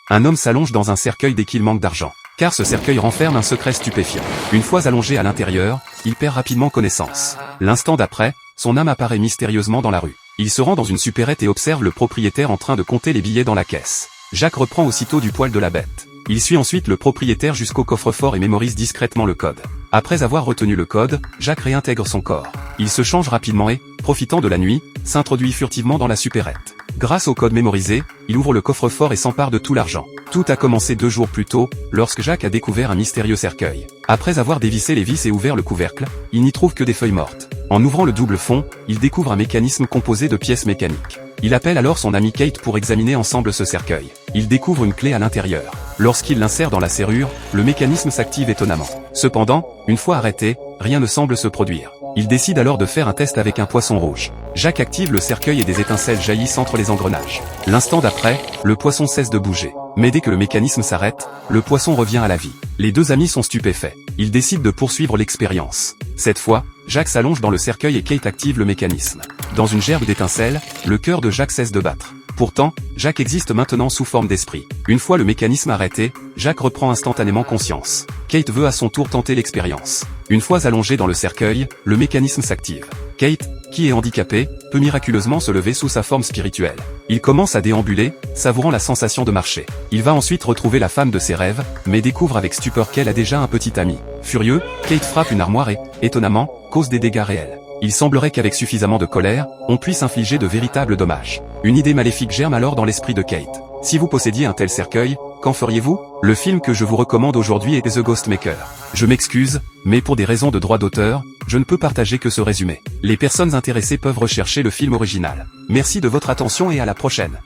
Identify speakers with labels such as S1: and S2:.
S1: Un homme s'allonge dans un cercueil dès qu'il manque d'argent. Car ce cercueil renferme un secret stupéfiant. Une fois allongé à l'intérieur, il perd rapidement connaissance. L'instant d'après, son âme apparaît mystérieusement dans la rue. Il se rend dans une supérette et observe le propriétaire en train de compter les billets dans la caisse. Jacques reprend aussitôt du poil de la bête. Il suit ensuite le propriétaire jusqu'au coffre-fort et mémorise discrètement le code. Après avoir retenu le code, Jacques réintègre son corps. Il se change rapidement et, profitant de la nuit, s'introduit furtivement dans la supérette. Grâce au code mémorisé, il ouvre le coffre-fort et s'empare de tout l'argent. Tout a commencé 2 jours plus tôt, lorsque Jacques a découvert un mystérieux cercueil. Après avoir dévissé les vis et ouvert le couvercle, il n'y trouve que des feuilles mortes. En ouvrant le double fond, il découvre un mécanisme composé de pièces mécaniques. Il appelle alors son ami Kate pour examiner ensemble ce cercueil. Il découvre une clé à l'intérieur. Lorsqu'il l'insère dans la serrure, le mécanisme s'active étonnamment. Cependant, une fois arrêté, rien ne semble se produire. Il décide alors de faire un test avec un poisson rouge. Jacques active le cercueil et des étincelles jaillissent entre les engrenages. L'instant d'après, le poisson cesse de bouger. Mais dès que le mécanisme s'arrête, le poisson revient à la vie. Les 2 amis sont stupéfaits. Ils décident de poursuivre l'expérience. Cette fois, Jacques s'allonge dans le cercueil et Kate active le mécanisme. Dans une gerbe d'étincelles, le cœur de Jacques cesse de battre. Pourtant, Jacques existe maintenant sous forme d'esprit. Une fois le mécanisme arrêté, Jacques reprend instantanément conscience. Kate veut à son tour tenter l'expérience. Une fois allongé dans le cercueil, le mécanisme s'active. Kate, qui est handicapé, peut miraculeusement se lever sous sa forme spirituelle. Il commence à déambuler, savourant la sensation de marcher. Il va ensuite retrouver la femme de ses rêves, mais découvre avec stupeur qu'elle a déjà un petit ami. Furieux, Kate frappe une armoire et, étonnamment, cause des dégâts réels. Il semblerait qu'avec suffisamment de colère, on puisse infliger de véritables dommages. Une idée maléfique germe alors dans l'esprit de Kate. Si vous possédiez un tel cercueil, qu'en feriez-vous? Le film que je vous recommande aujourd'hui est The Ghostmaker. Je m'excuse, mais pour des raisons de droit d'auteur, je ne peux partager que ce résumé. Les personnes intéressées peuvent rechercher le film original. Merci de votre attention et à la prochaine.